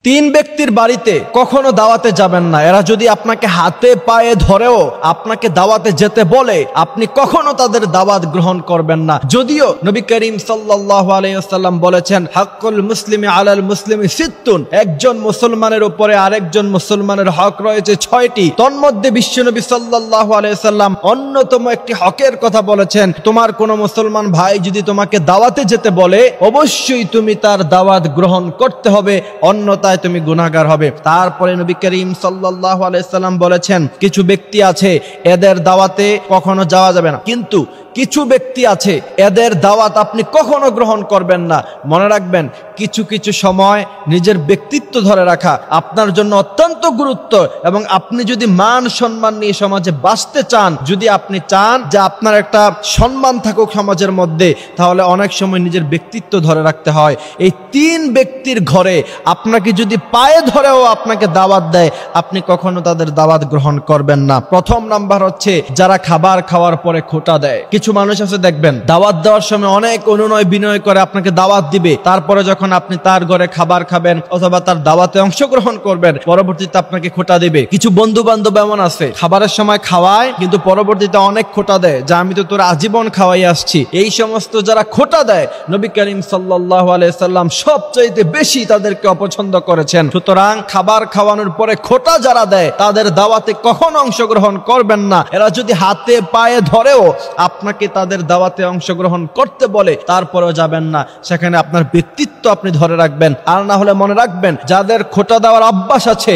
তিন ব্যক্তির বাড়িতে কখনো দাওয়াতে যাবেন না। এরা যদি আপনাকে হাতে পায়ে ধরেও আপনাকে দাওয়াতে যেতে বলে, আপনি কখনো তাদের দাওয়াত গ্রহণ করবেন না। যদিও নবী করিম সাল্লাল্লাহু আলাইহি ওয়াসাল্লাম বলেছেন, হাক্কুল মুসলিমি আলাল মুসলিমি সিত্তুন, একজন মুসলমানের উপরে আরেকজন মুসলমানের হক রয়েছে 6টি। তন্মধ্যে বিশ্বনবী সাল্লাল্লাহু আলাইহি ওয়াসাল্লাম অন্যতম একটি হকের কথা বলেছেন, তোমার কোন মুসলমান ভাই যদি তোমাকে দাওয়াতে যেতে বলে, অবশ্যই তুমি তার দাওয়াত গ্রহণ করতে হবে, অন্যথায় তুমি গুনাহগার হবে। তারপরে নবী করিম সাল্লাল্লাহু আলাইহি সাল্লাম বলেছেন, কিছু ব্যক্তি আছে এদের দাওয়াতে কখনো যাওয়া যাবে না, কিন্তু কিছু ব্যক্তি আছে এদের দাওয়াত আপনি কখনো গ্রহণ করবেন না। মনে রাখবেন, কিছু কিছু সময় নিজের ব্যক্তিত্ব ধরে রাখা আপনার জন্য অত্যন্ত গুরুত্ব, এবং আপনি যদি মান সম্মান নিয়ে সমাজে বাঁচতে চান, যদি আপনি চান যে আপনার একটা সম্মান থাকুক সমাজের মধ্যে, তাহলে অনেক সময় নিজের ব্যক্তিত্ব ধরে রাখতে হয়। এই তিন ব্যক্তির ঘরে আপনাকে যদি পায়ে ধরেও আপনাকে দাওয়াত দেয়, আপনি কখনো তাদের দাওয়াত গ্রহণ করবেন না। প্রথম নাম্বার হচ্ছে যারা খাবার খাওয়ার পরে খোঁটা দেয়। কিছু মানুষ আছে দেখবেন, দাওয়াত দেওয়ার সময় অনেক অনুনয় বিনয় করে আপনাকে দাওয়াত দিবে, তারপরে যখন আপনি তার ঘরে খাবার খাবেন অথবা তার দাওয়াতে অংশগ্রহণ করবেন, পরবর্তীতে আপনাকে খোঁটা দিবে। কিছু বন্ধু বান্ধব এমন আছে, খাবারের সময় খাওয়ায় কিন্তু পরবর্তীতে অনেক খোঁটা দেয়, যা আমি তো তোর আজীবন খাওয়াই আসছি। এই সমস্ত যারা খোঁটা দেয়, নবী করিম সাল্লাল্লাহু আলাইহি সাল্লাম সবচাইতে বেশি তাদেরকে অপছন্দ করেছেন। সুতরাং খাবার খাওয়ানোর পরে খোঁটা যারা দেয়, তাদের দাওয়াতে কখনো অংশগ্রহণ করবেন না। এরা যদি হাতে পায়ে ধরেও আপনাকে তাদের দাওয়াতে অংশগ্রহণ করতে বলে, তারপরেও যাবেন না। সেখানে আপনার ব্যক্তিত্ব আপনি ধরে রাখবেন। আর না হলে মনে রাখবেন, যাদের খোঁটা দেওয়ার অভ্যাস আছে